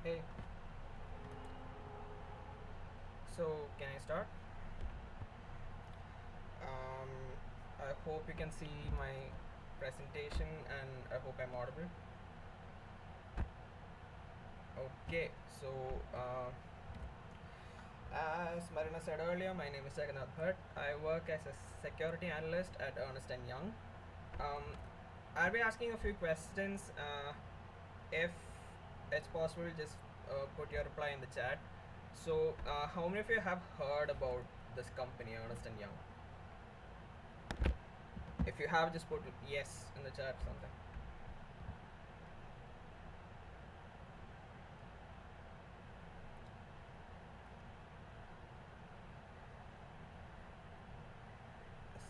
Hey, so can I start? Um, I hope you can see my presentation and I hope I'm audible. Okay, so as Marina said earlier, my name is Jagannath Bhatt. I work as a security analyst at Ernst& and Young. Um, I'll be asking a few questions. If it's possible, just put your reply in the chat. So, how many of you have heard about this company, Ernst& and Young? If you have, just put yes in the chat something.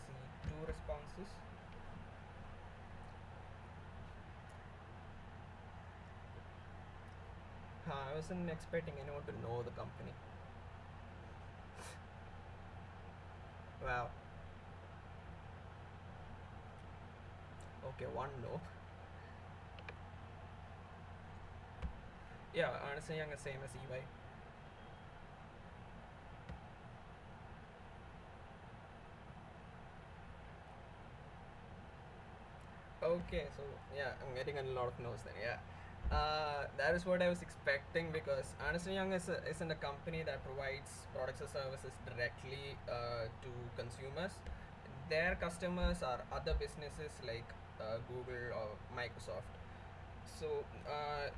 See two responses. I wasn't expecting anyone to know the company. Wow. Okay, one no. Yeah, Ernst& Young is same as EY. Okay, so yeah, I'm getting a lot of no's then. Yeah, that is what I was expecting because Ernst& Young isn't a company that provides products or services directly to consumers. Their customers are other businesses like Google or Microsoft. So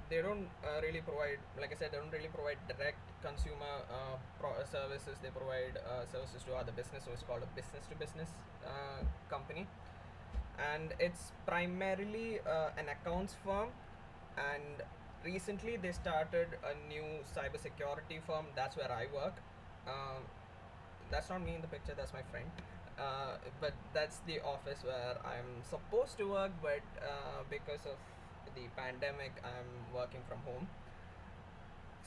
they don't really provide, like I said, they don't really provide direct consumer services. They provide services to other business, so it's called a business to business company, and it's primarily an accounts firm. And recently they started a new cybersecurity firm. That's where I work. Um, that's not me in the picture. That's my friend. But that's the office where I'm supposed to work, but because of the pandemic, I'm working from home.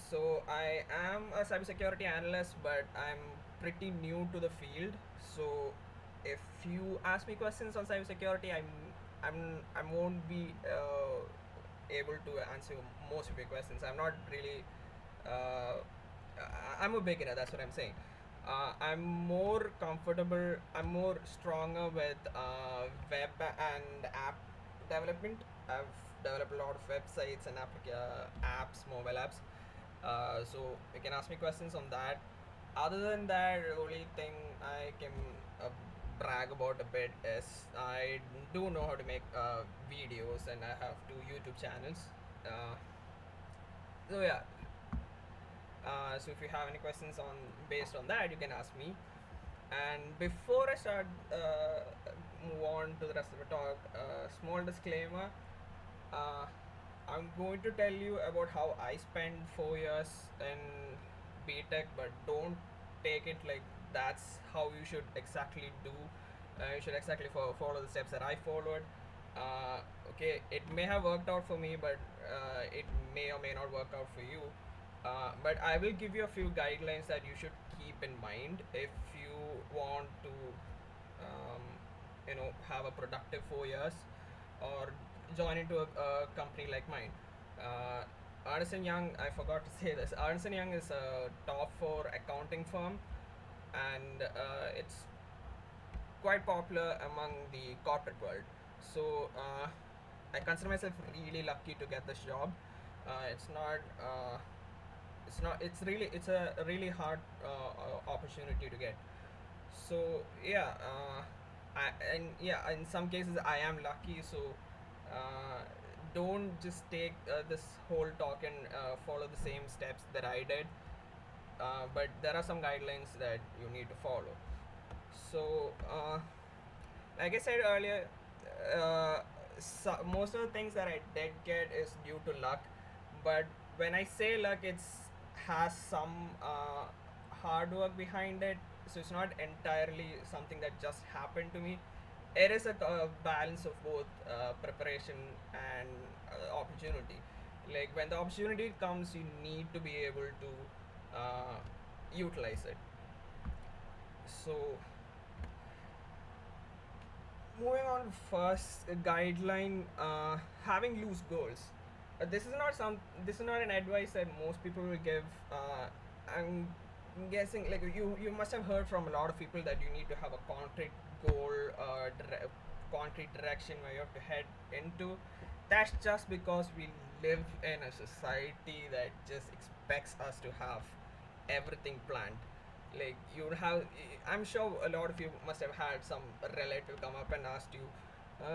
So I am a cybersecurity analyst, but I'm pretty new to the field. So if you ask me questions on cybersecurity, I won't be able to answer most of your questions. I'm not really. I'm a beginner. That's what I'm saying. I'm more comfortable. I'm more stronger with web and app development. I've developed a lot of websites and apps, mobile apps. So you can ask me questions on that. Other than that, the only thing I can uh, brag about a bit is I do know how to make videos, and I have two YouTube channels. Uh, so yeah, so if you have any questions on based on that, you can ask me. And before I start, move on to the rest of the talk, small disclaimer. Uh, I'm going to tell you about how I spent 4 years in BTech, but don't take it like that's how you should exactly do. You should exactly follow the steps that I followed. Okay, it may have worked out for me, but it may or may not work out for you. But I will give you a few guidelines that you should keep in mind if you want to, um, have a productive 4 years or join into a company like mine. Uh, Ernst& Young, I forgot to say this. Ernst& Young is a top four accounting firm, and it's quite popular among the corporate world. So I consider myself really lucky to get this job. It's not. It's not. It's a really hard opportunity to get. So yeah, and yeah, in some cases I am lucky. So uh, don't just take this whole talk and follow the same steps that I did. But there are some guidelines that you need to follow. So like I said earlier, most of the things that I did get is due to luck. But when I say luck, it's has some hard work behind it. So it's not entirely something that just happened to me. It is a balance of both preparation and opportunity. Like when the opportunity comes, you need to be able to utilize it. So moving on, first guideline, having loose goals. this is not some this is not an advice that most people will give. I'm guessing like you must have heard from a lot of people that you need to have a concrete goal, concrete direction where you have to head into. That's just because we live in a society that just expects us to have everything planned. Like you have, I'm sure a lot of you must have had some relative come up and asked you,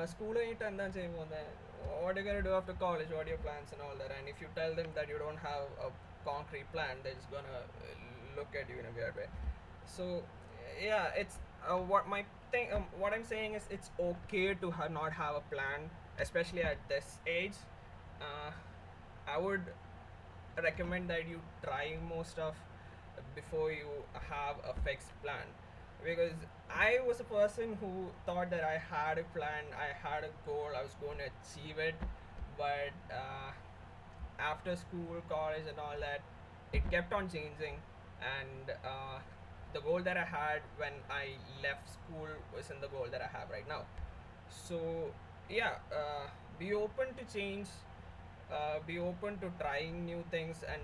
school ain't and then saying what are you gonna do after college? What are your plans and all that? And if you tell them that you don't have a concrete plan, they're just gonna look at you in a weird way. So yeah, it's what I'm saying is it's okay to not have a plan, especially at this age. Uh, I would recommend that you try more stuff before you have a fixed plan, because I was a person who thought that I had a plan, I had a goal, I was going to achieve it, but after school, college, and all that, it kept on changing, and the goal that I had when I left school wasn't the goal that I have right now. So yeah, be open to change, be open to trying new things, and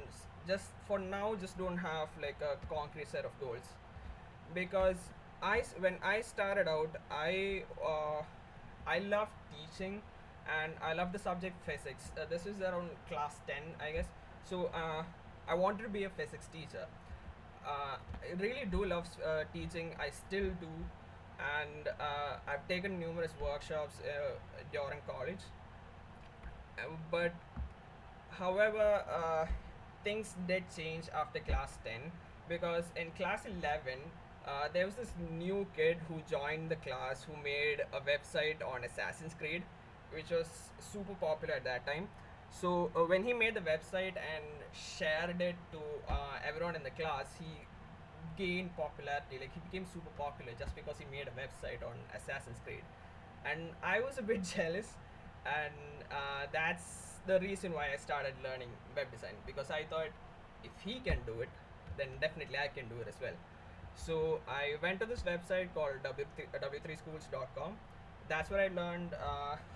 just for now just don't have like a concrete set of goals, because when I started out, I loved teaching, and I love the subject physics. This is around class 10, I guess. So I wanted to be a physics teacher. I really do love teaching. I still do, and I've taken numerous workshops during college. But however, things did change after class 10, because in class 11, there was this new kid who joined the class who made a website on Assassin's Creed, which was super popular at that time. So when he made the website and shared it to everyone in the class, he gained popularity. Like he became super popular just because he made a website on Assassin's Creed, and I was a bit jealous, and that's the reason why I started learning web design, because I thought if he can do it, then definitely I can do it as well. So I went to this website called w3schools.com. That's where I learned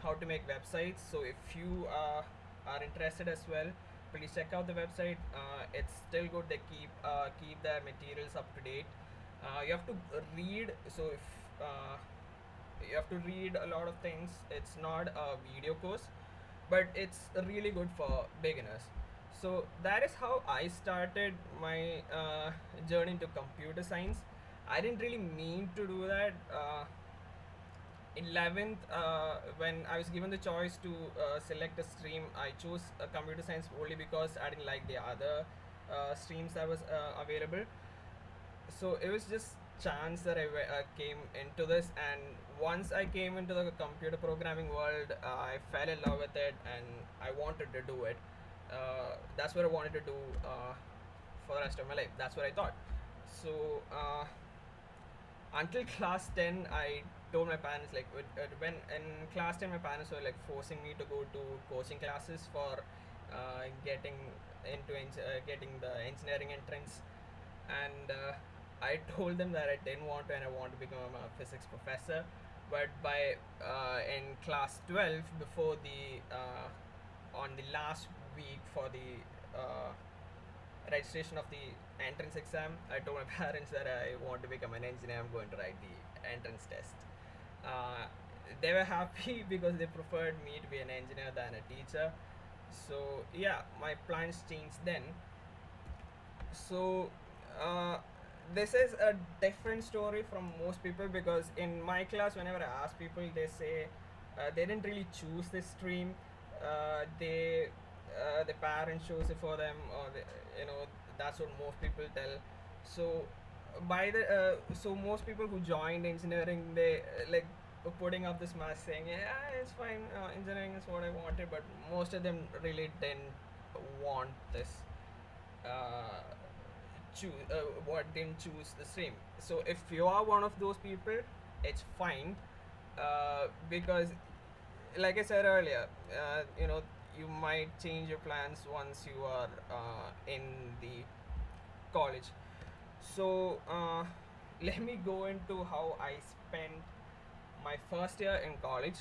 how to make websites. So if you are interested as well, please check out the website. It's still good. They keep their materials up to date. You have to read. So if you have to read a lot of things. It's not a video course, but it's really good for beginners. So that is how I started my journey into computer science. I didn't really mean to do that. In 11th, when I was given the choice to select a stream, I chose computer science only because I didn't like the other streams that was available. So it was just chance that I came into this, and once I came into the computer programming world, I fell in love with it, and I wanted to do it. That's what I wanted to do for the rest of my life. That's what I thought. So until class 10, I told my parents, like when in class 10 my parents were like forcing me to go to coaching classes for getting getting the engineering entrance, and I told them that I didn't want to, and I want to become a physics professor. But by in class 12, before the on the last week for the registration of the entrance exam, I told my parents that I want to become an engineer. I'm going to write the entrance test. Uh, they were happy because they preferred me to be an engineer than a teacher. So yeah, my plans changed then. So uh, this is a different story from most people, because in my class, whenever I ask people, they say they didn't really choose this stream. They the parents chose it for them, or that's what most people tell. So so most people who joined engineering, they like putting up this mask saying, yeah, it's fine, engineering is what I wanted, but most of them really didn't want this uh, what didn't choose the stream. So if you are one of those people, it's fine, because like I said earlier, you might change your plans once you are in the college. So let me go into how I spent my first year in college.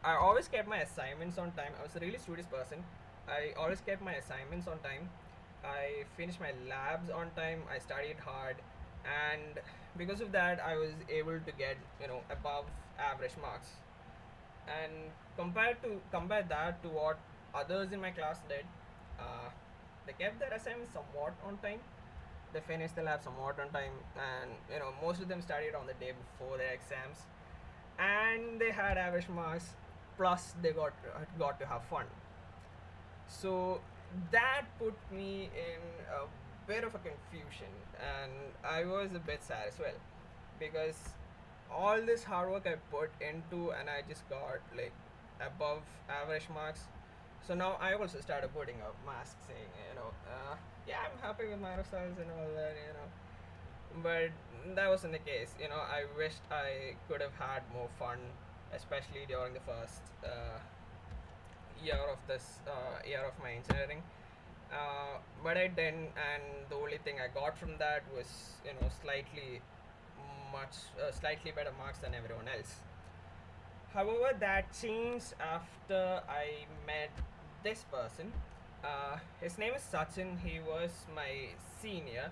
I always kept my assignments on time. I was a really studious person. I always kept my assignments on time. I finished my labs on time. I studied hard, and because of that, I was able to get above average marks. And compare that to what others in my class did, uh, they kept their assignments somewhat on time. They finished the lab somewhat on time, and most of them studied on the day before their exams, and they had average marks. Plus, they got to have fun. So that put me in a bit of a confusion, and I was a bit sad as well because all this hard work I put into, and I just got like above average marks. So now I also started putting up masks saying, yeah, I'm happy with my results and all that, But that wasn't the case. I wished I could have had more fun, especially during the first year of my engineering. But I didn't, and the only thing I got from that was slightly better marks than everyone else. However, that changed after I met this person. His name is Sachin. He was my senior.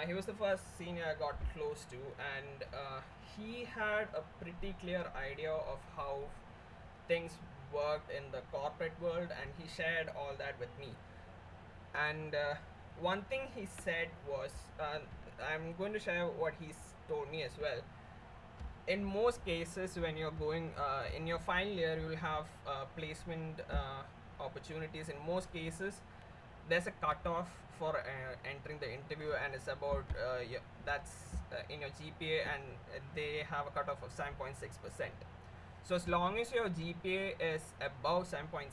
He was the first senior I got close to, and he had a pretty clear idea of how things worked in the corporate world, and he shared all that with me. And one thing he said was, I'm going to share what he's told me as well. In most cases, when you're going in your final year, you will have placement opportunities. In most cases, there's a cutoff for entering the interview, and it's about that's in your GPA, and they have a cutoff of 7.6%. So as long as your GPA is above 7.6,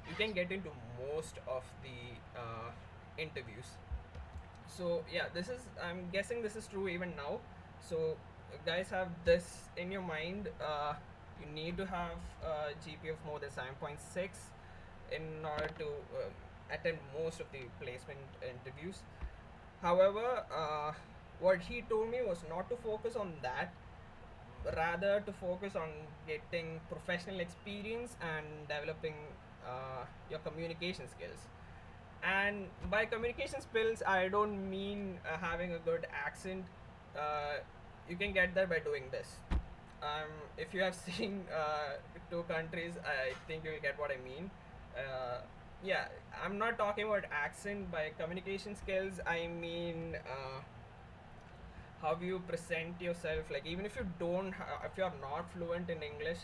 you can get into most of the interviews. So yeah, this is, I'm guessing this is true even now. So guys, have this in your mind. You need to have a GPA of more than 7.6 in order to attend most of the placement interviews. However, what he told me was not to focus on that, rather to focus on getting professional experience and developing your communication skills. And by communication skills, I don't mean having a good accent. Uh, you can get there by doing this. If you have seen two countries, I think you will get what I mean. Uh, yeah, I'm not talking about accent. By communication skills, I mean how you present yourself. Like, even if you don't if you are not fluent in English,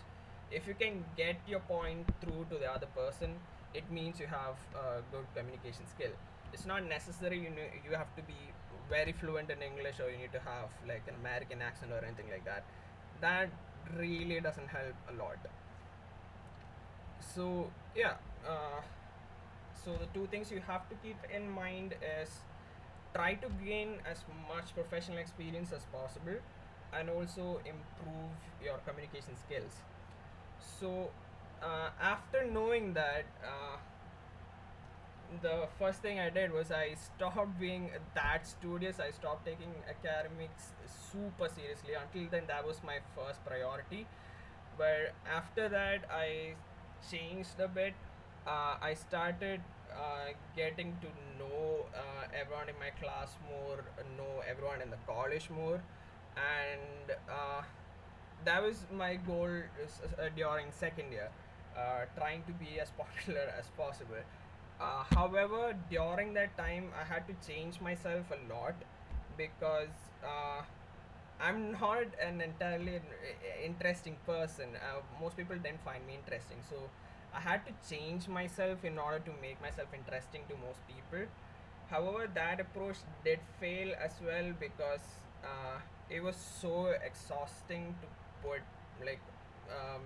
if you can get your point through to the other person, it means you have a good communication skill. It's not necessary you have to be very fluent in English, or you need to have like an American accent or anything like that. That really doesn't help a lot. So yeah, so the two things you have to keep in mind is try to gain as much professional experience as possible, and also improve your communication skills. So after knowing that, the first thing I did was I stopped being that studious. I stopped taking academics super seriously. Until then, that was my first priority. But after that, I changed a bit. I started getting to know everyone in my class more, know everyone in the college more, and that was my goal during second year, trying to be as popular as possible. However, during that time, I had to change myself a lot because I'm not an entirely interesting person. Most people didn't find me interesting, so I had to change myself in order to make myself interesting to most people. However, that approach did fail as well because it was so exhausting to put like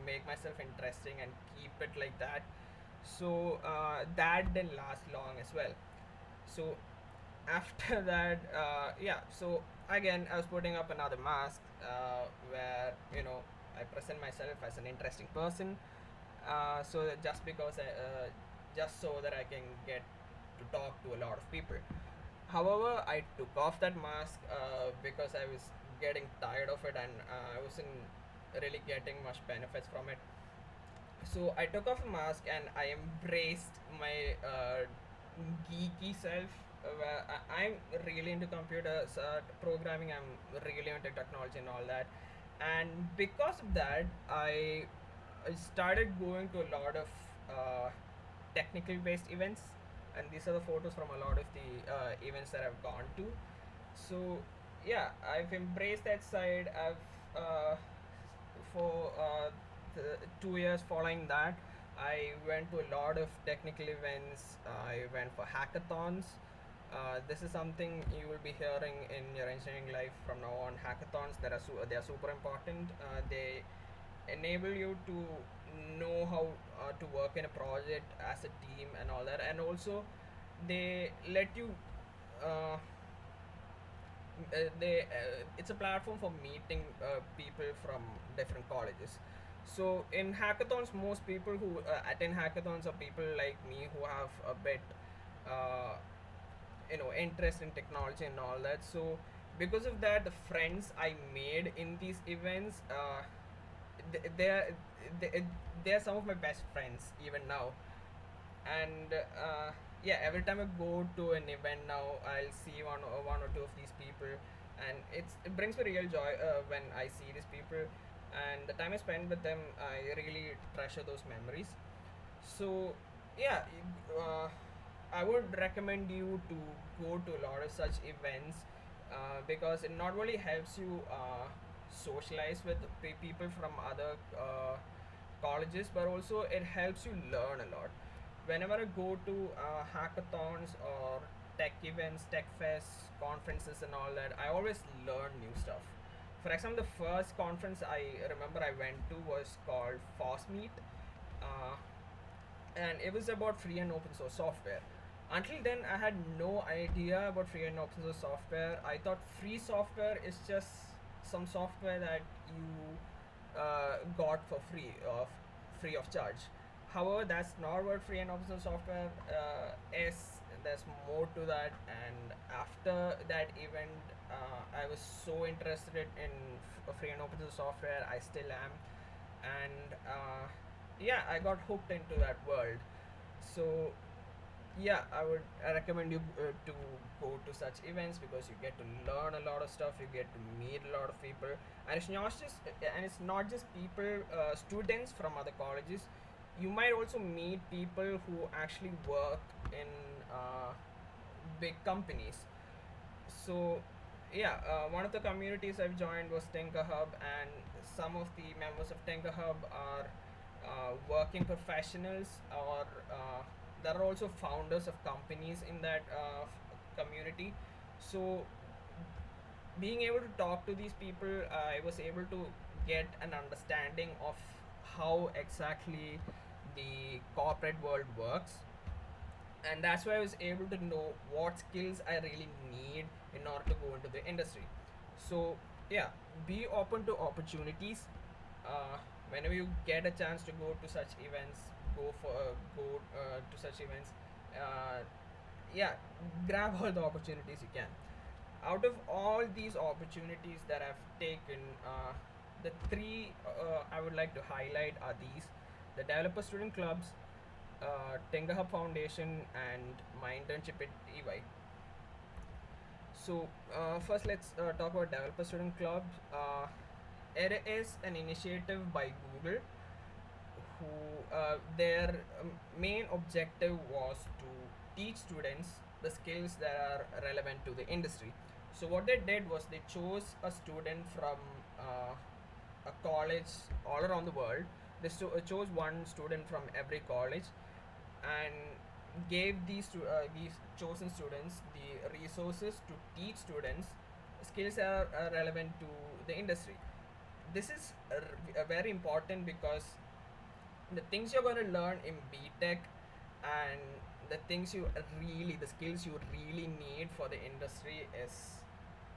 make myself interesting and keep it like that. So that didn't last long as well. So after that, yeah. So again, I was putting up another mask where I present myself as an interesting person. So that just so that I can get to talk to a lot of people. However, I took off that mask because I was getting tired of it, and I wasn't really getting much benefits from it. So I took off a mask and I embraced my geeky self. Where I'm really into computers, programming. I'm really into technology and all that. And because of that, I started going to a lot of uh, technical based events, and these are the photos from a lot of the events that I've gone to. So yeah, I've embraced that side. I've for 2 years following that, I went to a lot of technical events. I went for hackathons. This is something you will be hearing in your engineering life from now on. Hackathons, they are super important. They enable you to know how to work in a project as a team and all that, and also they let you uh, it's a platform for meeting people from different colleges. So in hackathons, most people who attend hackathons are people like me who have a bit uh, interest in technology and all that. So because of that, the friends I made in these events, they're they, they're some of my best friends even now. And yeah, every time I go to an event now, I'll see one or two of these people, and it brings me real joy when I see these people, and the time I spend with them, I really treasure those memories. So yeah, I would recommend you to go to a lot of such events because it not only helps you socialize with people from other colleges, but also it helps you learn a lot. Whenever I go to hackathons or tech events, tech fests, conferences, and all that, I always learn new stuff. For example, the first conference I remember I went to was called FOSSMeet, uh, and it was about free and open source software. Until then, I had no idea about free and open source software. I thought free software is just some software that you got for free of charge. However, that's not what free and open source software is. There's more to that, and after that event, I was so interested in free and open source software. I still am, and yeah, I got hooked into that world. So yeah, I recommend you to go to such events because you get to learn a lot of stuff, you get to meet a lot of people, and it's not just people, students from other colleges. You might also meet people who actually work in uh, big companies. So yeah, one of the communities I've joined was Tinker Hub, and some of the members of Tinker Hub are working professionals, or there are also founders of companies in that community. So being able to talk to these people, I was able to get an understanding of how exactly the corporate world works, and that's why I was able to know what skills I really need in order to go into the industry. So yeah, be open to opportunities. Whenever you get a chance to go to such events, go to such events. Uh, yeah, grab all the opportunities you can. Out of all these opportunities that I've taken, the three I would like to highlight are these: the developer student clubs, Tenga Hub Foundation, and my internship at EY. So first, let's talk about Developer Student Club. It is an initiative by Google, who their main objective was to teach students the skills that are relevant to the industry. So what they did was they chose a student from a college all around the world. They chose one student from every college, and gave these chosen students the resources to teach students skills that are relevant to the industry. This is very important because the things you're going to learn in BTech and the skills you really need for the industry is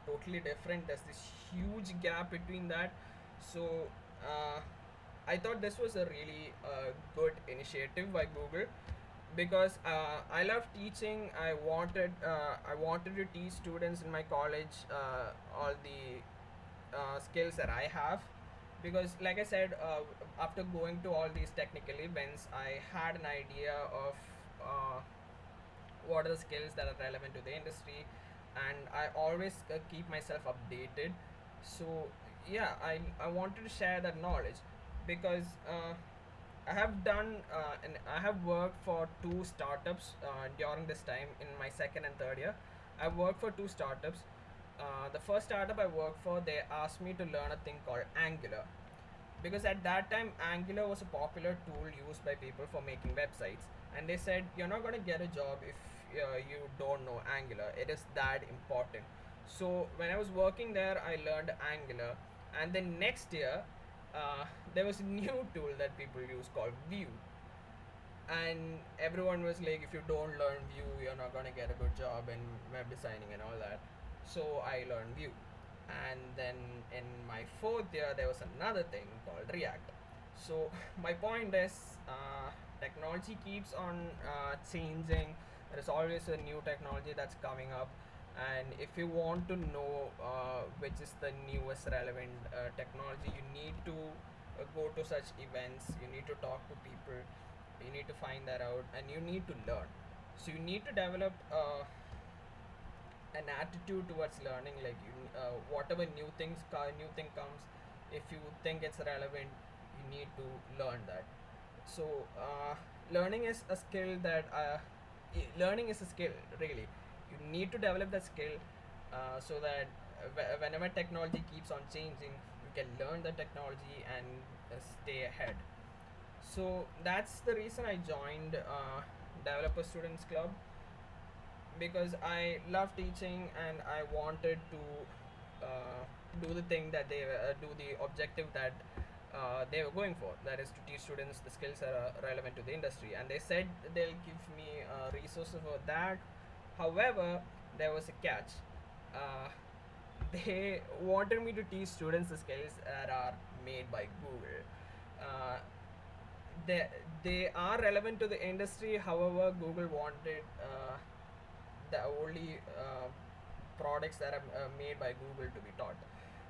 totally different. There's this huge gap between that. So uh, I thought this was a really good initiative by Google because I love teaching. I wanted to teach students in my college all the skills that I have, because like I said, after going to all these technical events, I had an idea of uh, what are the skills that are relevant to the industry, and I always keep myself updated. So yeah, I wanted to share that knowledge because I have done and I have worked for two startups during this time in my second and third year. I worked for two startups. The first startup I worked for, they asked me to learn a thing called Angular, because at that time Angular was a popular tool used by people for making websites, and they said you're not going to get a job if you don't know Angular. It is that important. So when I was working there, I learned Angular, and then next year there was a new tool that people use called Vue, and everyone was like, if you don't learn Vue, you're not gonna get a good job in web designing and all that. So I learned Vue, and then in my fourth year there was another thing called React. So my point is, technology keeps on changing. There is always a new technology that's coming up, and if you want to know which is the newest relevant technology, you need to go to such events. You need to talk to people, you need to find that out, and you need to learn. So you need to develop an attitude towards learning. Like you, whatever new thing comes, if you think it's relevant, you need to learn that. So learning is a skill that learning is a skill, really. You need to develop that skill so that whenever technology keeps on changing, you can learn the technology and stay ahead. So that's the reason I joined Developer Students Club, because I love teaching and I wanted to do the thing that they do the objective that they were going for, that is to teach students the skills that are relevant to the industry, and they said they'll give me resources for that. However, there was a catch. uh, they wanted me to teach students the skills that are made by Google. uh, they they are relevant to the industry. However, Google wanted the only products that are made by Google to be taught.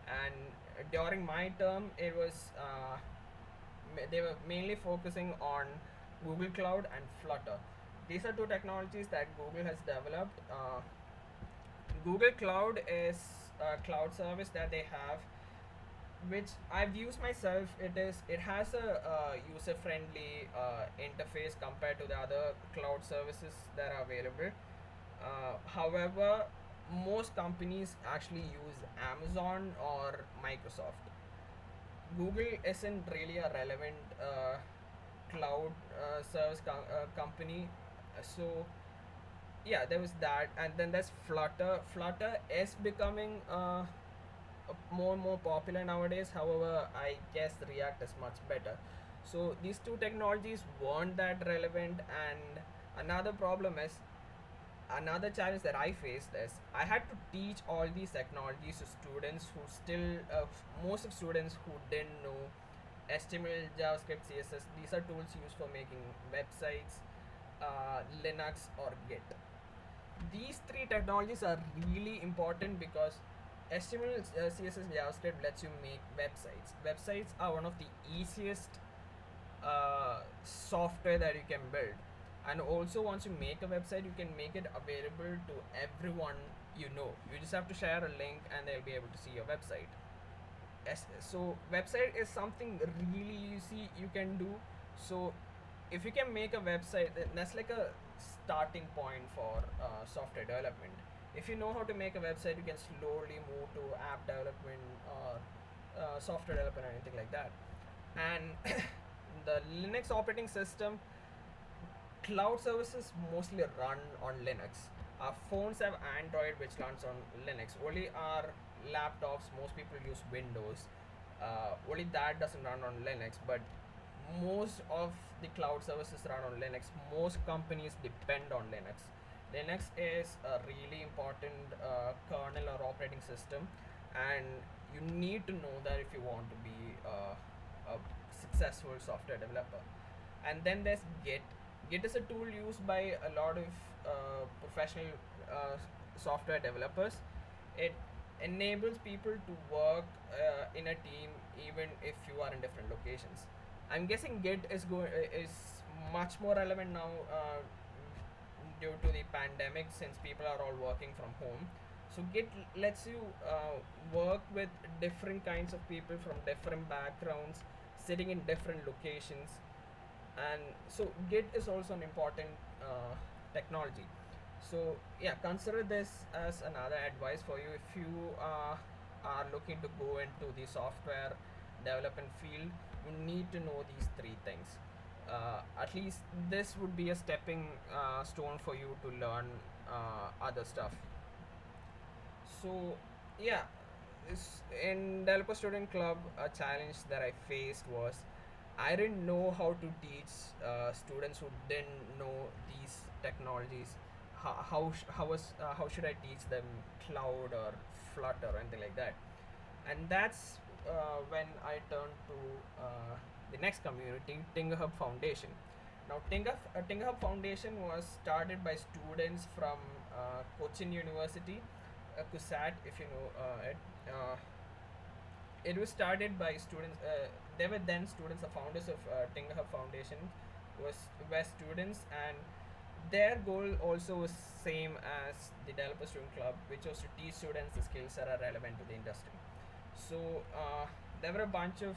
And during my term, it was they were mainly focusing on Google Cloud and Flutter. These are two technologies that Google has developed. Google Cloud is a cloud service that they have, which I've used myself. It has a user friendly interface compared to the other cloud services that are available. However, most companies actually use Amazon or Microsoft. Google isn't really a relevant cloud service company. So yeah, there was that, and then there's Flutter. Flutter is becoming more and more popular nowadays. However, I guess React is much better. So these two technologies weren't that relevant, and another problem is, another challenge that I faced is I had to teach all these technologies to students who still, most of students who didn't know HTML, JavaScript, CSS. These are tools used for making websites, Linux, or Git. These three technologies are really important because HTML, CSS, JavaScript lets you make websites. Websites are one of the easiest software that you can build, and also once you make a website, you can make it available to everyone. You just have to share a link and they'll be able to see your website. So website is something really easy you can do. So if you can make a website, that's like a starting point for software development. If you know how to make a website, you can slowly move to app development or software development or anything like that. And the Linux operating system, cloud services mostly run on Linux. Our phones have Android, which runs on Linux. Only our laptops, most people use Windows. Only that doesn't run on Linux, but most of the cloud services run on Linux. Most companies depend on Linux. Linux is a really important kernel or operating system, and you need to know that if you want to be a successful software developer. And then there's Git. Git is a tool used by a lot of professional software developers. It enables people to work in a team even if you are in different locations. I'm guessing Git is much more relevant now due to the pandemic, since people are all working from home. So Git lets you work with different kinds of people from different backgrounds, sitting in different locations, and so Git is also an important technology. So yeah, consider this as another advice for you if you are looking to go into the software development field. You need to know these three things. At least this would be a stepping stone for you to learn other stuff. So yeah, in Developer Student Club, a challenge that I faced was I didn't know how to teach students who didn't know these technologies. How should I teach them Cloud or Flutter or anything like that? And that's when I turned to the next community, Tinga Hub Foundation. Now, Tinga Hub Foundation was started by students from Cochin University, CUSAT, if you know it. It was started by students. They were then students. The founders of Tinga Hub Foundation were students, and their goal also was same as the Developer Student Club, which was to teach students the skills that are relevant to the industry. So there were a bunch of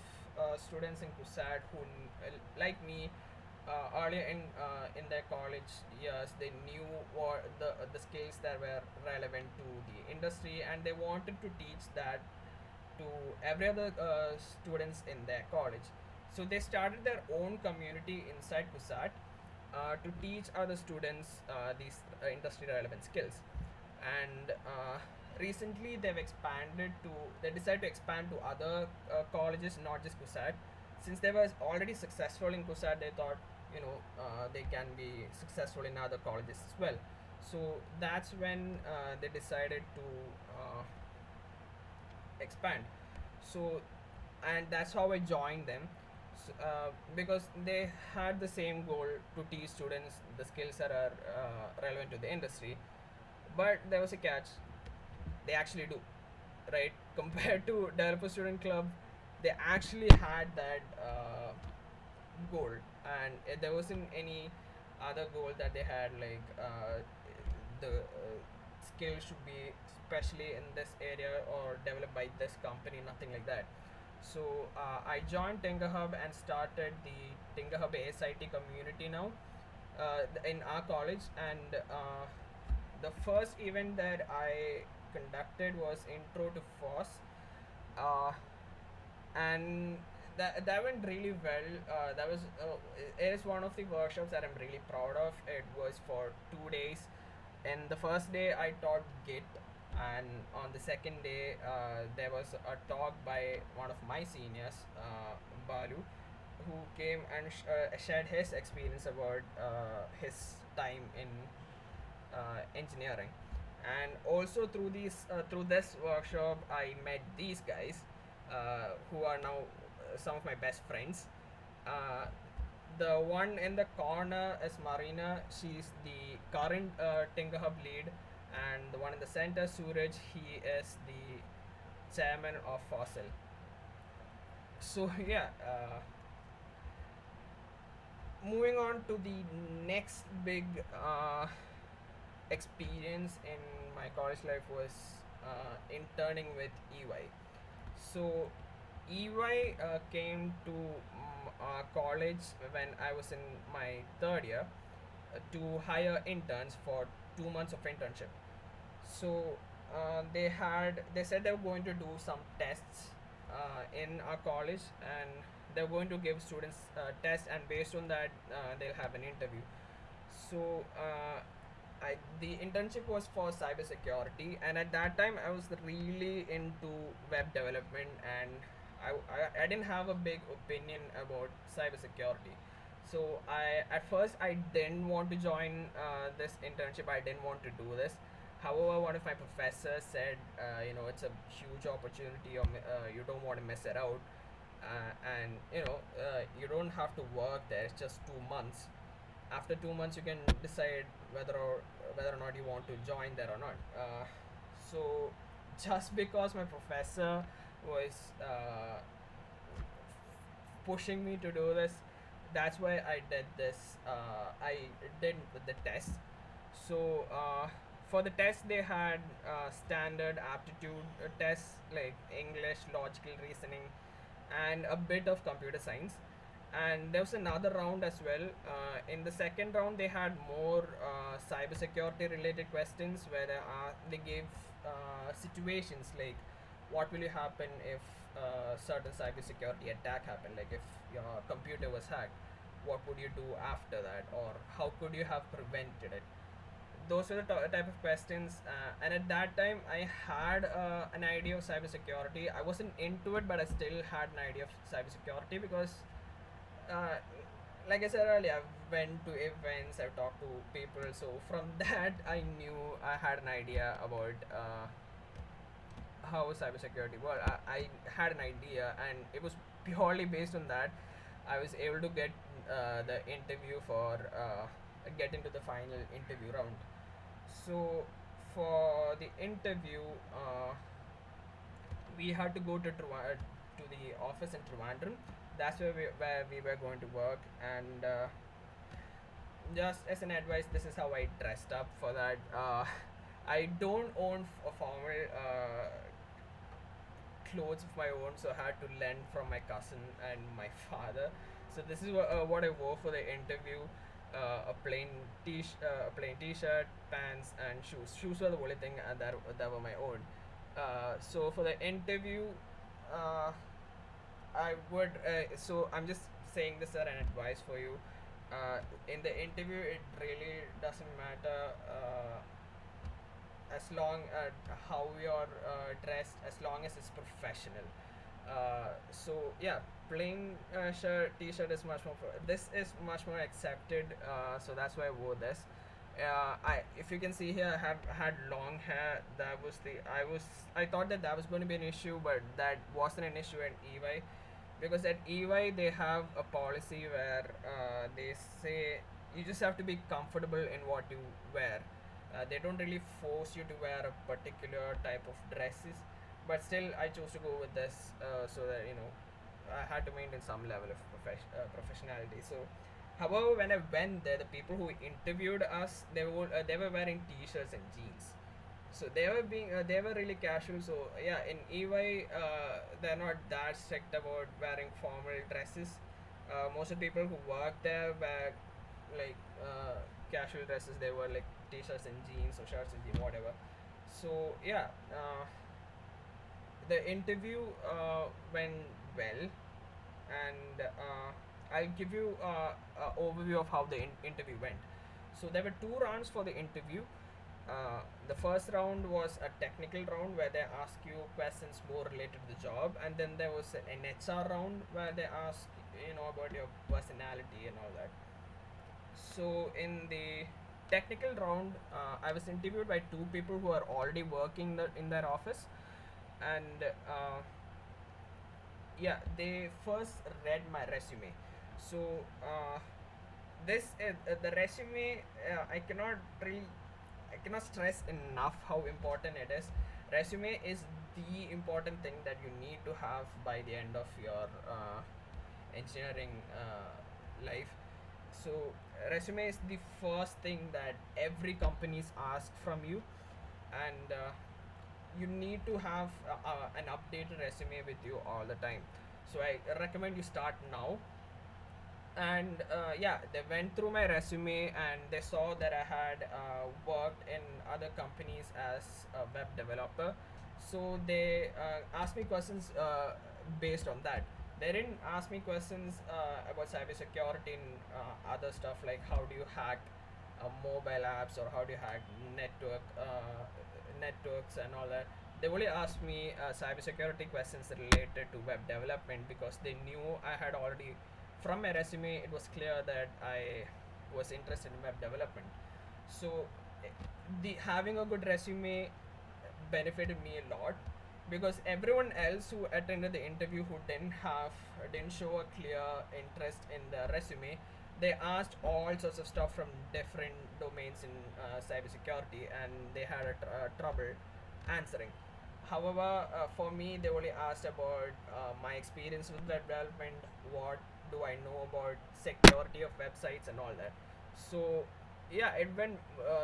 students in CUSAT who, like me, earlier in their college years, they knew what the skills that were relevant to the industry, and they wanted to teach that to every other students in their college. So they started their own community inside CUSAT to teach other students these industry relevant skills. And recently they decided to expand to other colleges, not just CUSAT. Since they were already successful in CUSAT, they thought, they can be successful in other colleges as well. So that's when they decided to expand. So, and that's how I joined them. So, because they had the same goal to teach students the skills that are relevant to the industry. But there was a catch. They actually do, right? Compared to Developer Student Club, they actually had that goal, and there wasn't any other goal that they had, like the skill should be especially in this area or developed by this company, nothing like that. So I joined Tinga Hub and started the Tinga Hub ASIT community now in our college. And the first event that I conducted was Intro to FOSS, uh, and that went really well. That was it is one of the workshops that I'm really proud of. It was for 2 days. And the first day I taught Git, and on the second day there was a talk by one of my seniors, Balu, who came and shared his experience about his time in engineering. And also through this workshop, I met these guys who are now some of my best friends. uh, the one in the corner is Marina. She's the current Tinker Hub lead, and the one in the center, Suraj, he is the chairman of Fossil. So yeah, moving on to the next big experience in my college life was interning with EY. So EY came to college when I was in my third year to hire interns for 2 months of internship. So they said they were going to do some tests in our college, and they're going to give students tests, and based on that they'll have an interview. So the internship was for cybersecurity, and at that time I was really into web development, and I didn't have a big opinion about cybersecurity. So at first I didn't want to join this internship. I didn't want to do this. However, one of my professors said, it's a huge opportunity, or you don't want to miss it out. And you don't have to work there. It's just 2 months. After 2 months, you can decide whether or not you want to join there or not. So just because my professor was pushing me to do this, that's why I did this. I did the test. So for the test, they had standard aptitude tests like English, logical reasoning, and a bit of computer science. And there was another round as well. In the second round, they had more cybersecurity related questions where they gave situations like what will you happen if certain cybersecurity attack happened, like if your computer was hacked, what would you do after that, or how could you have prevented it. Those were the type of questions, and at that time I had an idea of cybersecurity. I wasn't into it, but I still had an idea of cybersecurity because uh, like I said earlier, I've went to events, I've talked to people, so from that I knew I had an idea about how cybersecurity worked. I had an idea, and it was purely based on that. I was able to get the interview for get into the final interview round. So for the interview, we had to go to the office in Trivandrum. That's where we were going to work, and just as an advice, this is how I dressed up for that. I don't own a formal clothes of my own, so I had to lend from my cousin and my father. So this is what I wore for the interview. A plain t-shirt, pants, and shoes. Shoes were the only thing that were my own. So for the interview, uh, I would. So I'm just saying this as an advice for you. In the interview, it really doesn't matter. As long how you're dressed, as long as it's professional. So yeah, plain t-shirt is much more. This is much more accepted. So that's why I wore this. If you can see here, I have had long hair. I thought that that was going to be an issue, but that wasn't an issue at EY, because at EY they have a policy where they say you just have to be comfortable in what you wear. They don't really force you to wear a particular type of dresses, but still I chose to go with this so that I had to maintain some level of professionality. So, however, when I went there, the people who interviewed us, they were wearing t-shirts and jeans. So they were really casual. So yeah, in EY they're not that strict about wearing formal dresses. Most of the people who work there wear like casual dresses. They were like t-shirts and jeans or shirts and jeans, whatever. So yeah, the interview went well, and I'll give you an overview of how the interview went. So there were two rounds for the interview. The first round was a technical round where they ask you questions more related to the job, and then there was an HR round where they ask about your personality and all that. So in the technical round, I was interviewed by two people who are already working in their office, and yeah, they first read my resume. So this is the resume. I cannot stress enough how important it is. Resume is the important thing that you need to have by the end of your engineering life. So resume is the first thing that every company's ask from you, and you need to have an updated resume with you all the time. So I recommend you start now. And yeah, they went through my resume and they saw that I had worked in other companies as a web developer. So they asked me questions based on that. They didn't ask me questions about cybersecurity and other stuff like how do you hack mobile apps, or how do you hack networks and all that. They only asked me cybersecurity questions related to web development, because they knew I had already, from my resume, it was clear that I was interested in web development. So, eh, the having a good resume benefited me a lot, because everyone else who attended the interview who didn't show a clear interest in the resume, they asked all sorts of stuff from different domains in cybersecurity, and they had trouble answering. However, for me, they only asked about my experience with web development, what do I know about security of websites and all that. So, yeah, it went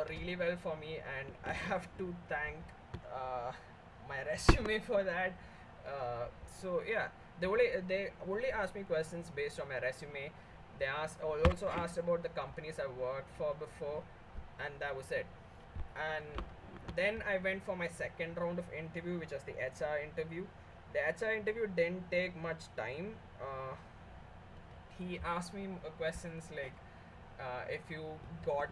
really well for me, and I have to thank uh, my resume for that. Yeah, they only asked me questions based on my resume. They also asked about the companies I worked for before, and that was it. And then I went for my second round of interview, which was the HR interview. The HR interview didn't take much time. He asked me questions like, if you got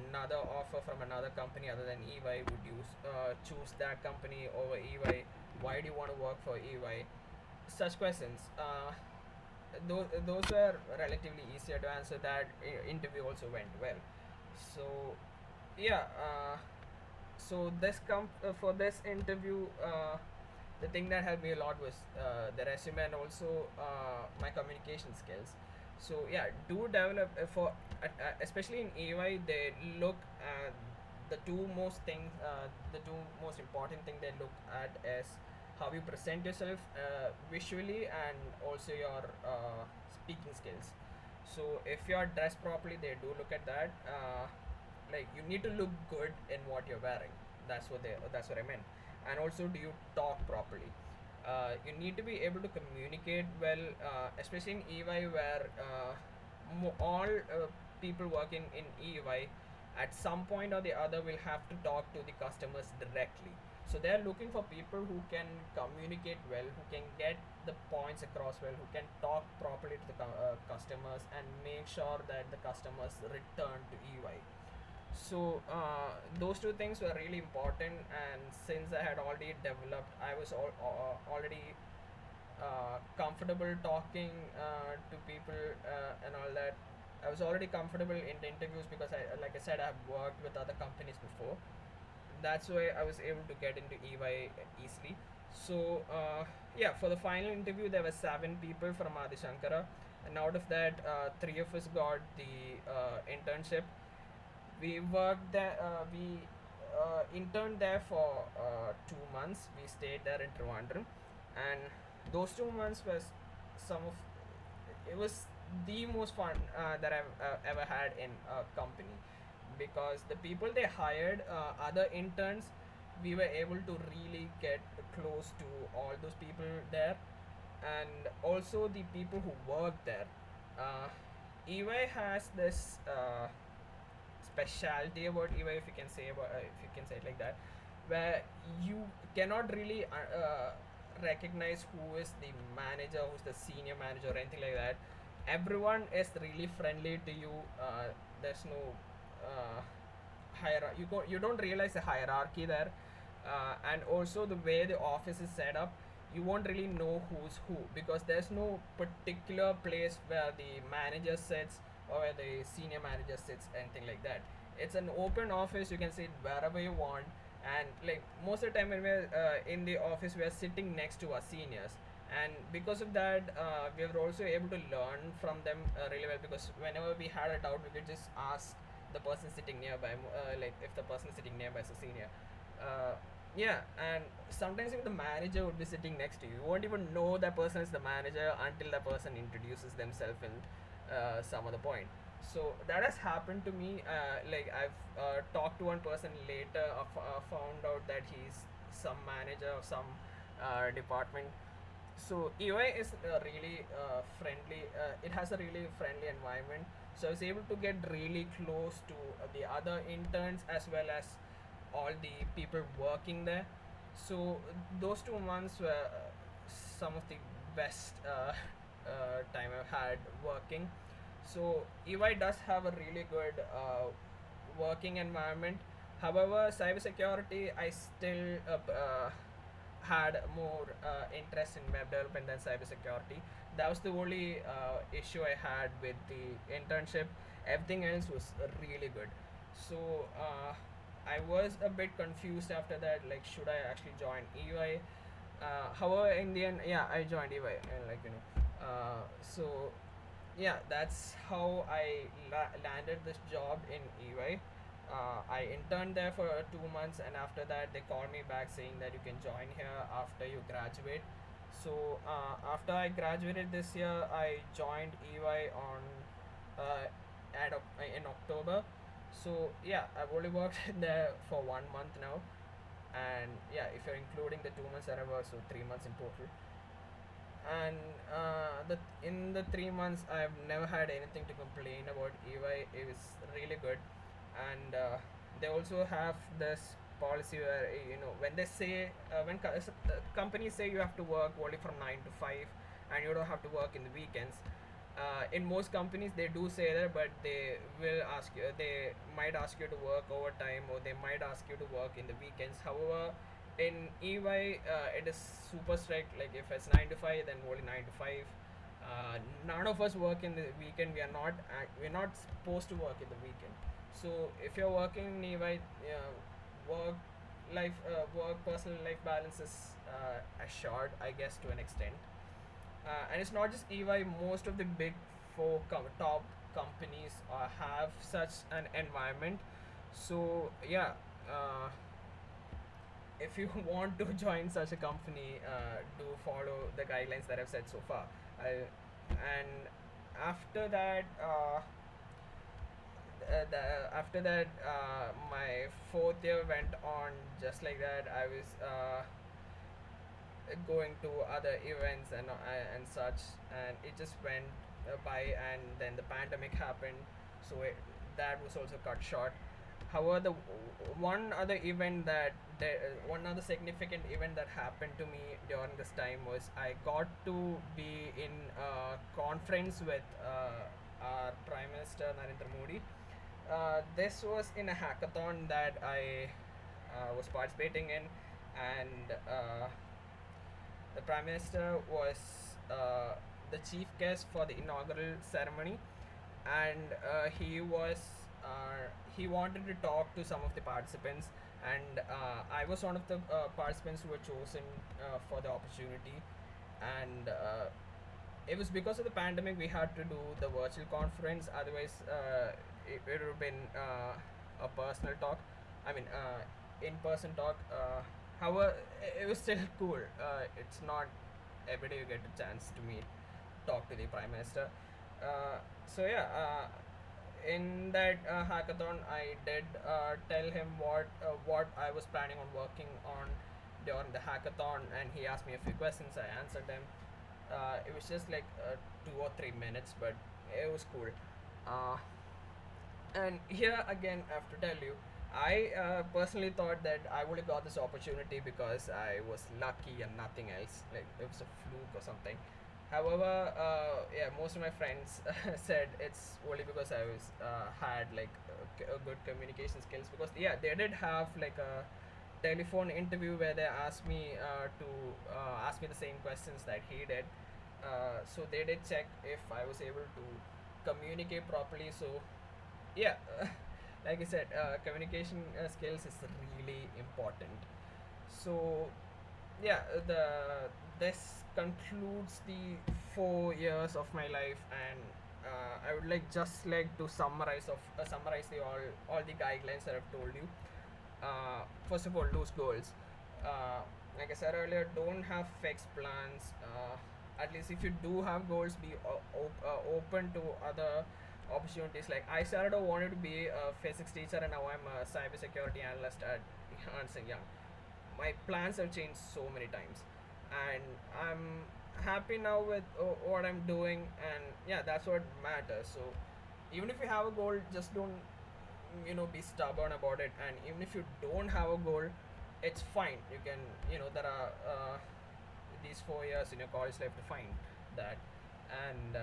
another offer from another company other than EY, would you choose that company over EY? Why do you want to work for EY? Such questions. Those were relatively easier to answer. That interview also went well. So yeah. So for this interview, the thing that helped me a lot was the resume and also my communication skills. So yeah, do develop especially in AI. They look at the two most important thing they look at is how you present yourself visually and also your speaking skills. So if you are dressed properly, they do look at that. Like you need to look good in what you're wearing. That's what I meant. And also, do you talk properly? You need to be able to communicate well, especially in EY where all people working in EY at some point or the other will have to talk to the customers directly. So they're looking for people who can communicate well, who can get the points across well, who can talk properly to the customers and make sure that the customers return to EY. So those two things were really important, and since I had already developed, I was already comfortable talking to people and all that. I was already comfortable in the interviews because like I said, I've worked with other companies before. That's why I was able to get into EY easily. So yeah, for the final interview, there were 7 people from Adi Shankara, and out of that, 3 of us got the internship. We worked there. We interned there for 2 months. We stayed there in Trivandrum, and those 2 months was some of it was the most fun that I've ever had in a company, because the people they hired, other interns, we were able to really get close to all those people there, and also the people who work there. EY has this specialty about EY, if you can say it like that, where you cannot really recognize who is the manager, who's the senior manager, or anything like that. Everyone is really friendly to you. There's no you don't realize the hierarchy there, and also the way the office is set up, you won't really know who's who, because there's no particular place where the manager sits or where the senior manager sits, anything like that. It's an open office, you can sit wherever you want. And like most of the time when we're in the office, we are sitting next to our seniors, and because of that, we were also able to learn from them really well, because whenever we had a doubt, we could just ask the person sitting nearby, like if the person sitting nearby is a senior. uh, yeah, and sometimes even the manager would be sitting next to you. You won't even know that person is the manager until the person introduces themselves in some other point. So that has happened to me. Like I've talked to one person later, found out that he's some manager of some department. So EY is really friendly. It has a really friendly environment. So I was able to get really close to the other interns as well as all the people working there. So those 2 months were some of the best time I've had working. So EY does have a really good working environment. However, cybersecurity, I still had more interest in web development than cybersecurity. That was the only issue I had with the internship. Everything else was really good. So I was a bit confused after that. Like, should I actually join EY? However, in the end, yeah, I joined EY, and like so yeah, that's how I landed this job in EY. I interned there for 2 months, and after that, they called me back saying that you can join here after you graduate. So after I graduated this year, I joined EY on in October. So yeah, I've only worked there for 1 month now, and yeah, if you're including the 2 months that I worked, so 3 months in total. And the in the 3 months, I've never had anything to complain about. EY, it was really good, and they also have this policy where when they say companies say you have to work only from 9 to 5, and you don't have to work in the weekends. In most companies they do say that, but they might ask you to work overtime, or they might ask you to work in the weekends. However, in EY, it is super strict. Like if it's 9 to 5, then only 9 to 5. None of us work in the weekend. We're not supposed to work in the weekend. So if you're working in EY, work work personal life balance is assured, I guess, to an extent. And it's not just EY. Most of the big four top companies have such an environment. So yeah, if you want to join such a company, do follow the guidelines that I've said so far. And after that, after that, my fourth year went on just like that. I was going to other events and such, and it just went by. And then the pandemic happened, so that was also cut short. However, the one other significant event that happened to me during this time was I got to be in a conference with our Prime Minister Narendra Modi. This was in a hackathon that I was participating in, and the Prime Minister was the chief guest for the inaugural ceremony, and he wanted to talk to some of the participants, and I was one of the participants who were chosen for the opportunity. And it was because of the pandemic we had to do the virtual conference. Otherwise, it would have been a personal talk. I mean, in-person talk. However, it was still cool. It's not every day you get a chance to meet, talk to the Prime Minister. So yeah, in that hackathon, I did tell him what I was planning on working on during the hackathon, and he asked me a few questions. I answered them. It was just like 2 or 3 minutes, but it was cool. Uh, and here again, I have to tell you, I personally thought that I would have got this opportunity because I was lucky and nothing else. Like it was a fluke or something. However, yeah, most of my friends said it's only because I was had like a good communication skills. Because yeah, they did have like a telephone interview where they asked me to ask me the same questions that he did. So they did check if I was able to communicate properly. So yeah, like I said, communication skills is really important. So yeah, the this concludes the 4 years of my life, and I would like to summarize the all the guidelines that I've told you. First of all, lose goals. uh, like I said earlier, don't have fixed plans. At least if you do have goals, be open to other opportunities. Like I started, I wanted to be a physics teacher, and now I'm a cybersecurity analyst at Ernst and Young. My plans have changed so many times, and I'm happy now with what I'm doing, and yeah, that's what matters. So even if you have a goal, just don't be stubborn about it. And even if you don't have a goal, it's fine. You can, there are these 4 years in your college life to find that. And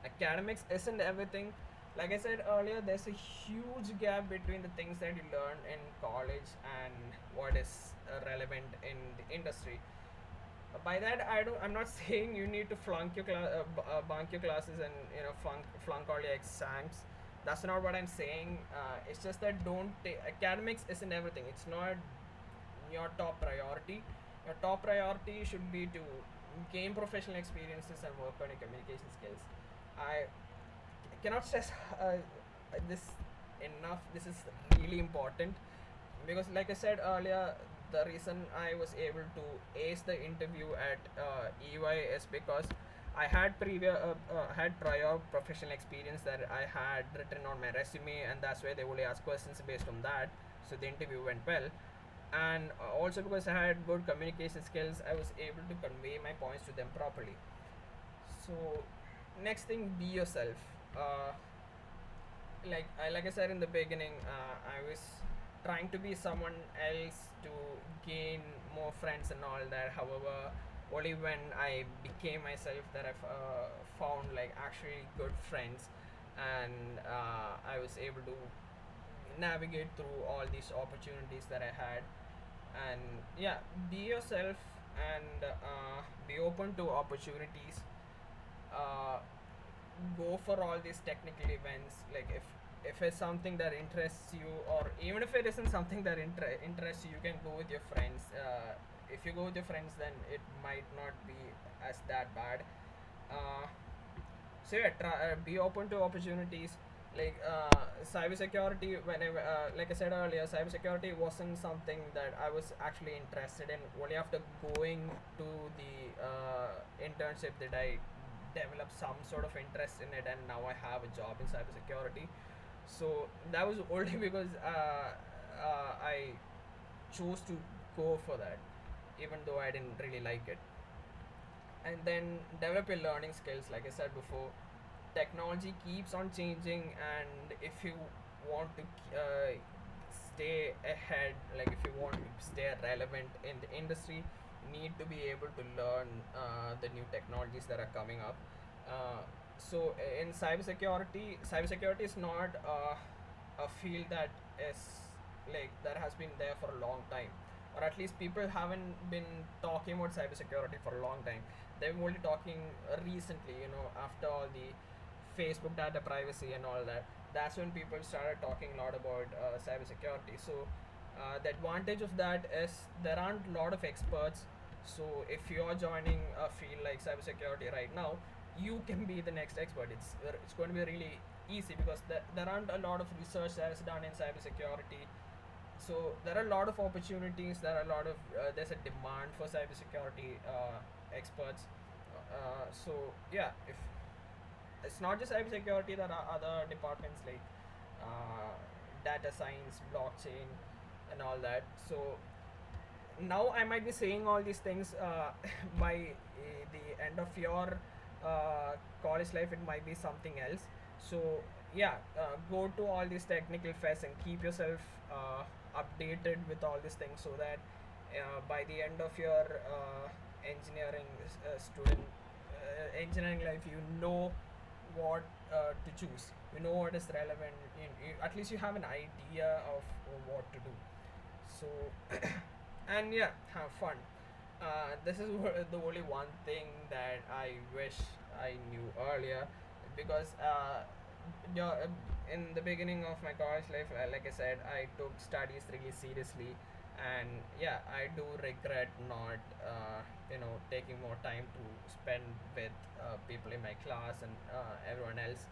academics isn't everything. Like I said earlier, there's a huge gap between the things that you learn in college and what is relevant in the industry. By that, I'm not saying you need to bunk your classes and flunk all your exams. That's not what I'm saying. It's just that don't academics isn't everything. It's not your top priority. Your top priority should be to gain professional experiences and work on your communication skills. I cannot stress this enough. This is really important because, like I said earlier, the reason I was able to ace the interview at EY is because I had prior professional experience that I had written on my resume, and that's why they only asked questions based on that. So the interview went well, and also because I had good communication skills, I was able to convey my points to them properly. So next thing, be yourself. Uh, like I said in the beginning, I was trying to be someone else to gain more friends and all that. However, only when I became myself that I've found like actually good friends, and I was able to navigate through all these opportunities that I had. And yeah, be yourself and be open to opportunities. Uh, Go for all these technical events, like if it's something that interests you, or even if it isn't something that interests you, you can go with your friends. If you go with your friends, then it might not be as that bad. uh, so yeah, be open to opportunities. Like cybersecurity, whenever like I said earlier, cybersecurity wasn't something that I was actually interested in. Only after going to the internship did I develop some sort of interest in it, and now I have a job in cybersecurity. So that was only because I chose to go for that, even though I didn't really like it. And then develop your learning skills. Like I said before, technology keeps on changing, and if you want to stay ahead, like if you want to stay relevant in the industry, you need to be able to learn the new technologies that are coming up. So in cybersecurity is not a field that is like that has been there for a long time, or at least people haven't been talking about cybersecurity for a long time. They've only talking recently, after all the Facebook data privacy and all that. That's when people started talking a lot about cybersecurity. So the advantage of that is there aren't a lot of experts. So if you're joining a field like cybersecurity right now, you can be the next expert. It's going to be really easy because there aren't a lot of research that is done in cybersecurity. So there are a lot of opportunities. There's a demand for cybersecurity experts. So yeah, if it's not just cybersecurity, there are other departments like uh, data science, blockchain, and all that. So now I might be saying all these things by the end of your college life. It might be something else. So yeah, go to all these technical fests and keep yourself updated with all these things, so that by the end of your engineering student engineering life, you know what to choose. You know what is relevant. At least you have an idea of what to do. So and yeah, have fun. This is the only one thing that I wish I knew earlier, because in the beginning of my college life, like I said, I took studies really seriously, and yeah, I do regret not taking more time to spend with people in my class and everyone else.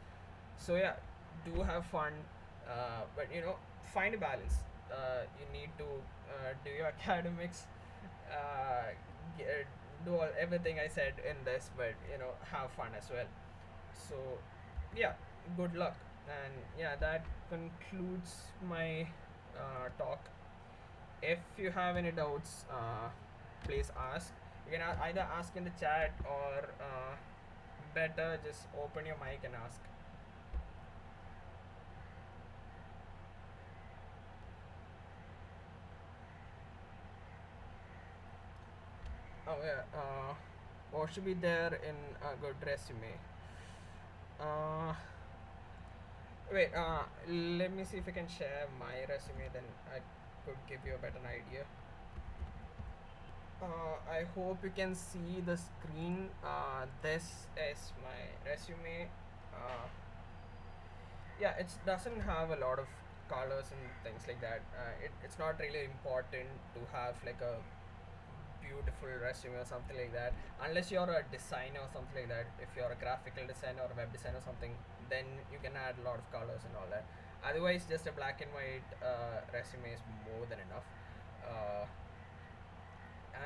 So yeah, do have fun, but find a balance. You need to do your academics, uh, get, do everything I said in this, but have fun as well. So yeah, good luck. And yeah, that concludes my talk. If you have any doubts, please ask. You can either ask in the chat, or better just open your mic and ask. Oh yeah, what should be there in a good resume? Uh, Wait, let me see if I can share my resume, then I could give you a better idea. I hope you can see the screen. This is my resume. Uh, yeah, it doesn't have a lot of colors and things like that. It's not really important to have like a beautiful resume or something like that, unless you're a designer or something like that. If you're a graphical designer or a web designer or something, then you can add a lot of colors and all that. Otherwise, just a black and white resume is more than enough. Uh,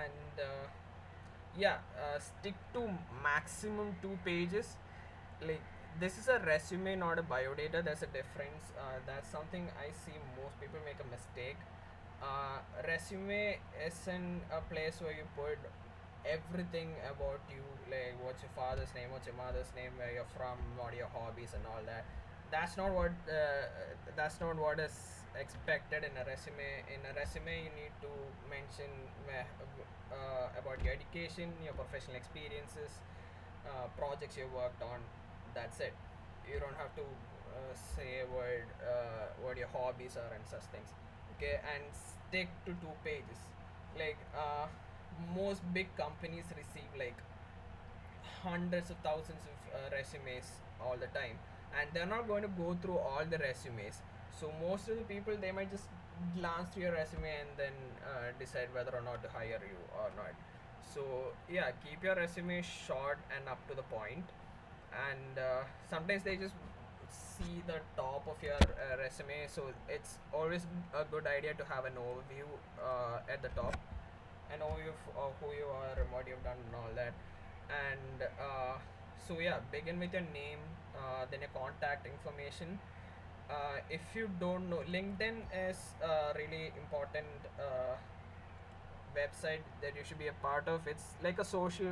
and yeah, stick to maximum 2 pages. Like, this is a resume, not a biodata. There's a difference. That's something I see most people make a mistake. Resume isn't a place where you put everything about you, like what's your father's name, what's your mother's name, where you're from, what are your hobbies, and all that. That's not what is expected in a resume. In a resume, you need to mention about your education, your professional experiences, projects you worked on. That's it. You don't have to say what your hobbies are and such things. Okay, and stick to 2 pages. Like, most big companies receive like hundreds of thousands of resumes all the time, and they're not going to go through all the resumes. So most of the people, they might just glance through your resume and then decide whether or not to hire you or not. So yeah, keep your resume short and up to the point. And sometimes they just see the top of your resume, so it's always a good idea to have an overview at the top, an overview of who you are and what you've done and all that. And so yeah, begin with your name, then your contact information. If you don't know, LinkedIn is a really important website that you should be a part of. It's like a social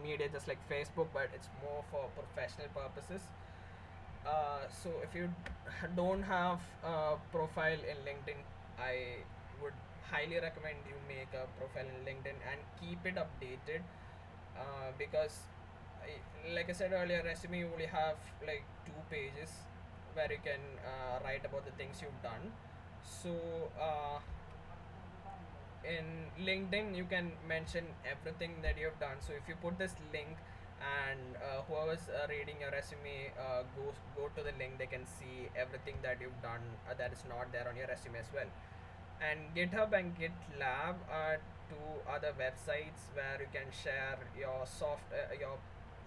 media, just like Facebook, but it's more for professional purposes. So if you don't have a profile in LinkedIn, I would highly recommend you make a profile in LinkedIn and keep it updated. Because, like I said earlier, resume you only have like 2 pages where you can write about the things you've done. So in LinkedIn, you can mention everything that you've done. So if you put this link, and whoever's reading your resume go to the link, they can see everything that you've done that is not there on your resume as well. And GitHub and GitLab are two other websites where you can share your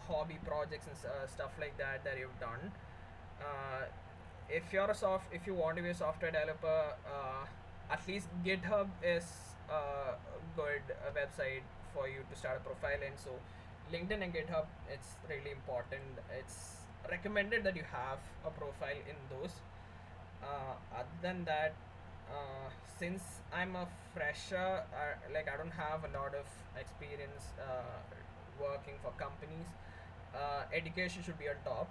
hobby projects and stuff like that that you've done. uh, if you want to be a software developer, at least GitHub is a good website for you to start a profile in. So LinkedIn and GitHub, it's really important. It's recommended that you have a profile in those. Other than that, since I'm a fresher, like I don't have a lot of experience working for companies, education should be on top.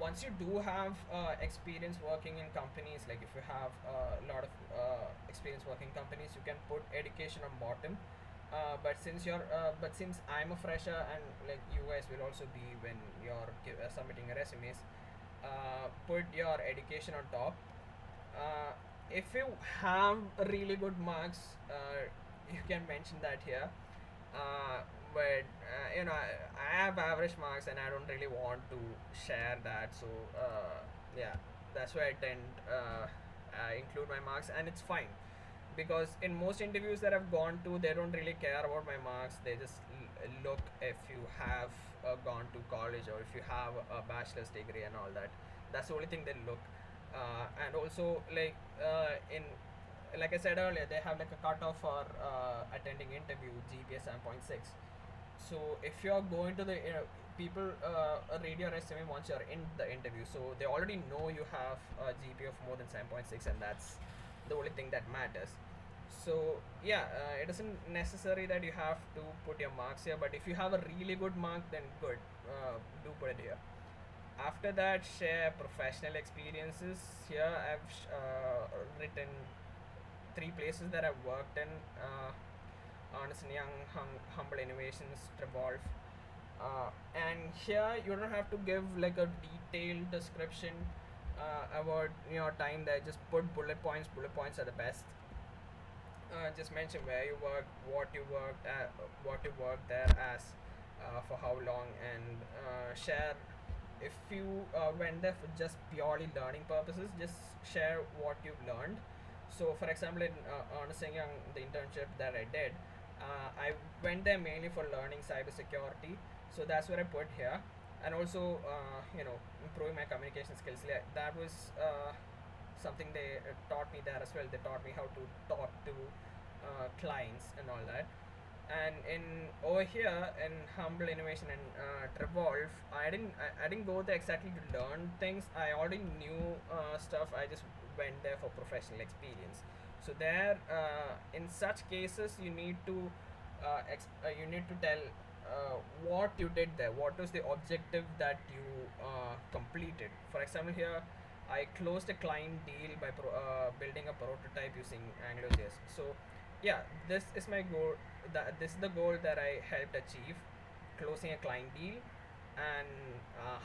Once you do have experience working in companies, like if you have a lot of experience working in companies, you can put education on bottom. But since I'm a fresher, and like you guys will also be when you're submitting your resumes, put your education on top. If you have really good marks, you can mention that here. But I have average marks and I don't really want to share that. So yeah, that's why I tend include my marks, and it's fine because in most interviews that I've gone to, they don't really care about my marks. They just look if you have gone to college or if you have a bachelor's degree and all that. That's the only thing they look. And also, in like I said earlier, they have like a cutoff for attending interview, GPA 7.6. So if you're going to the people read your resume once you're in the interview, so they already know you have a GPA of more than 7.6, and that's the only thing that matters. So yeah, it isn't necessary that you have to put your marks here, but if you have a really good mark, then good, do put it here. After that, share professional experiences. Here I've written 3 places that I've worked in: Ernst and Young, Humble Innovations, Revolve. And here you don't have to give like a detailed description about your time there. Just put bullet points. Bullet points are the best. Just mention where you worked, what you worked there as, for how long, and share if you went there for just purely learning purposes. Just share what you've learned. So, for example, in Ernst and Young, the internship that I did, I went there mainly for learning cybersecurity. So that's what I put here, and also improving my communication skills. That was something they taught me there as well. They taught me how to talk to clients and all that. And in over here in Humble Innovation and Revolve, I didn't go there exactly to learn things. I already knew stuff. I just went there for professional experience. So there, in such cases, you need to tell what you did there. What was the objective that you completed? For example, here I closed a client deal by building a prototype using AngularJS. So yeah, this is my goal. This is the goal that I helped achieve, closing a client deal. And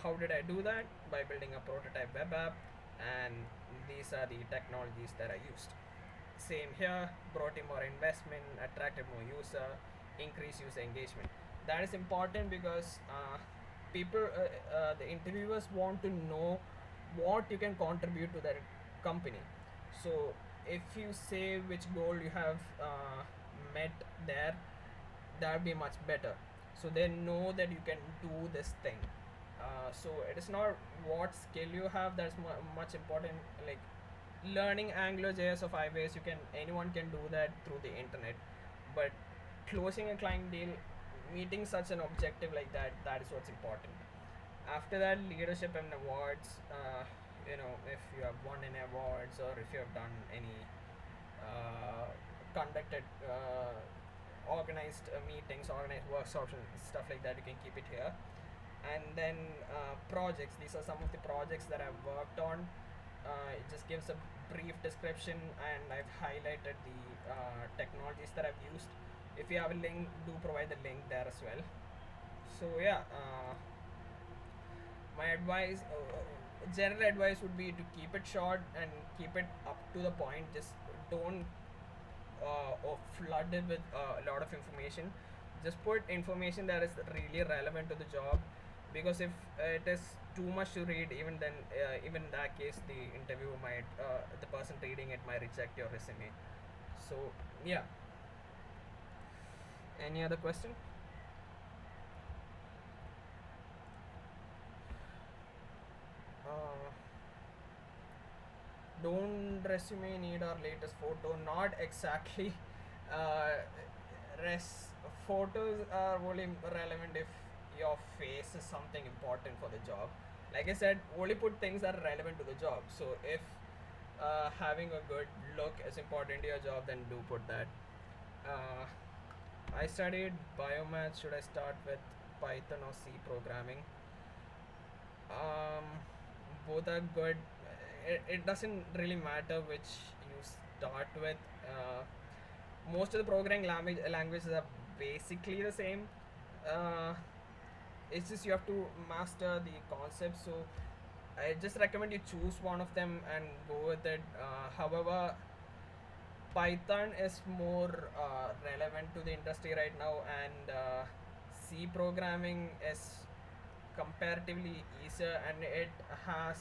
how did I do that? By building a prototype web app, and these are the technologies that I used. Same here, brought in more investment, attracted more user, increase user engagement. That is important because the interviewers want to know what you can contribute to their company. So if you say which goal you have met there, that would be much better. So they know that you can do this thing. So it is not what skill you have that's much important. Like learning AngularJS or Firebase, anyone can do that through the internet. But closing a client deal, meeting such an objective like that, that is what's important. After that, leadership and awards. If you have won any awards or if you have done any uh, conducted organized meetings, organized workshops and stuff like that, you can keep it here. And then projects. These are some of the projects that I've worked on. It just gives a brief description, and I've highlighted the technologies that I've used. If you have a link, do provide the link there as well. So yeah, my advice, general advice would be to keep it short and keep it up to the point. Just don't or flood it with a lot of information. Just put information that is really relevant to the job, because if it is too much to read, even in that case, the person reading it might reject your resume. So yeah. Any other question? Uh, don't resume need our latest photo? Not exactly. uh, Photos are only relevant if your face is something important for the job. Like I said, only put things that are relevant to the job. So if having a good look is important to your job, then do put that. uh, I studied biomath. Should I start with Python or C programming? um, Both are good. It doesn't really matter which you start with. Most of the programming languages are basically the same. uh, it's just you have to master the concept. So I just recommend you choose one of them and go with it. However, Python is more relevant to the industry right now, and C programming is comparatively easier, and it has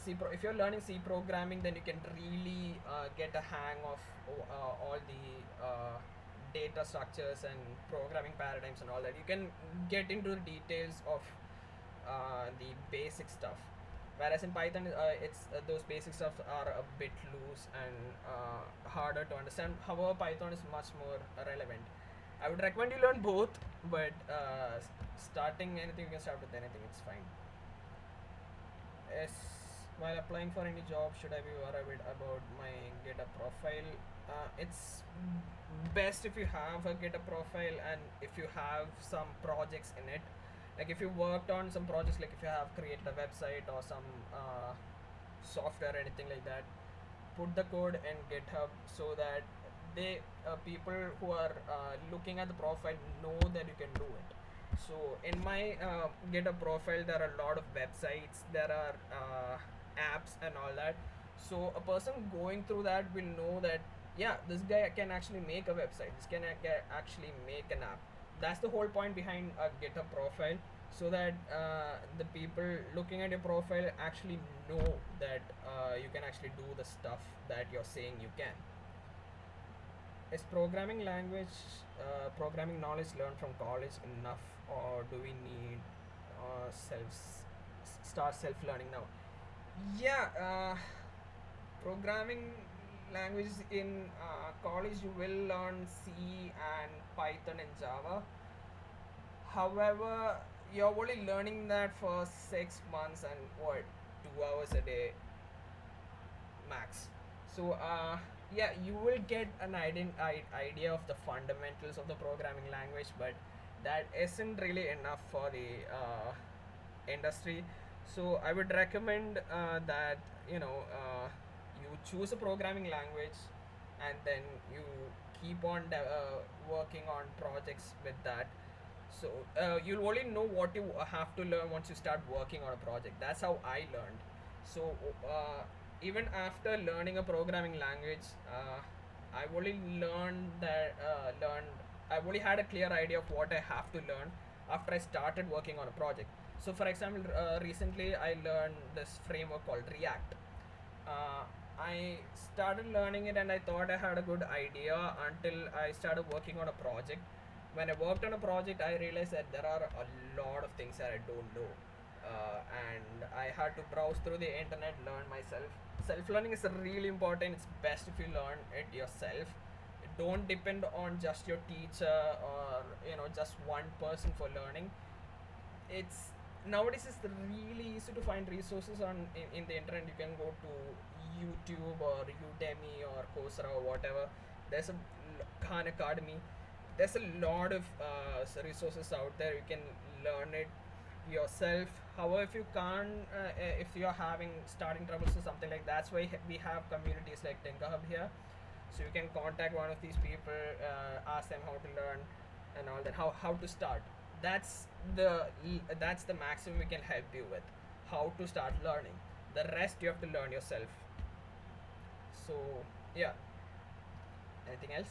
if you're learning C programming, then you can really get a hang of all the data structures and programming paradigms and all that. You can get into the details of the basic stuff. Whereas in Python, it's those basic stuff are a bit loose and harder to understand. However, Python is much more relevant. I would recommend you learn both, but starting anything, you can start with anything. It's fine. Yes, while applying for any job, should I be worried about my GitHub profile? It's best if you have a GitHub profile and if you have some projects in it. Like if you worked on some projects, like if you have created a website or some software or anything like that, put the code in GitHub so that people who are looking at the profile know that you can do it. So in my GitHub profile, there are a lot of websites, there are apps and all that. So a person going through that will know that yeah, this guy can actually make a website. This can actually make an app. That's the whole point behind a GitHub profile, so that the people looking at your profile actually know that you can actually do the stuff that you're saying you can. Is programming knowledge learned from college enough, or do we need self start self learning now? Yeah, programming language in college you will learn C and Python and Java. However, you're only learning that for 6 months and what, 2 hours a day max. So yeah, you will get an idea of the fundamentals of the programming language, but that isn't really enough for the industry. So I would recommend that you know you choose a programming language, and then you keep on working on projects with that. So you'll only know what you have to learn once you start working on a project. That's how I learned. So even after learning a programming language, I've only learned. I've only had a clear idea of what I have to learn after I started working on a project. So, for example, recently I learned this framework called React. I started learning it and I thought I had a good idea until I started working on a project. When I worked on a project, I realized that there are a lot of things that I don't know. And I had to browse through the internet, learn myself. Self learning is really important. It's best if you learn it yourself. Don't depend on just your teacher or just one person for learning. It's Nowadays it's really easy to find resources in the internet. You can go to YouTube or Udemy or Coursera or whatever. There's a Khan Academy. There's a lot of resources out there. You can learn it yourself. However, if you can't, if you're having starting troubles or something like that, that's why we have communities like Tinker Hub here. So you can contact one of these people, ask them how to learn and all that, how to start. That's the maximum we can help you with, how to start learning. The rest you have to learn yourself. So yeah, anything else?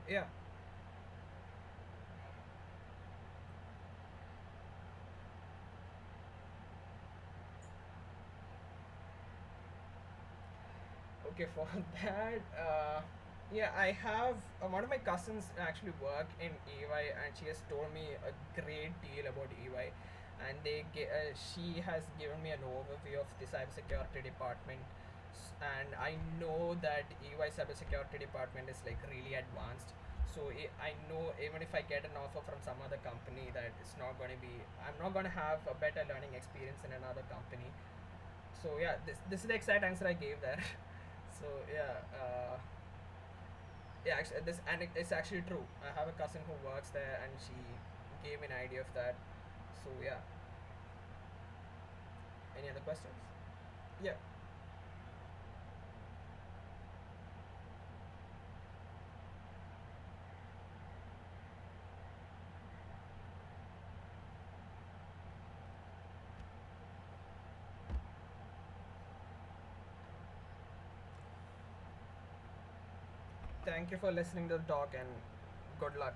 Yeah. Okay, for that, yeah, I have one of my cousins actually work in EY, and she has told me a great deal about EY, and she has given me an overview of the cybersecurity department, and I know that EY cybersecurity department is like really advanced. So I know even if I get an offer from some other company, that it's not going to be, I'm not going to have a better learning experience in another company. So yeah, this is the exact answer I gave there. So yeah, yeah. Actually, it's actually true. I have a cousin who works there, and she gave me an idea of that. So yeah. Any other questions? Yeah. Thank you for listening to the talk, and good luck.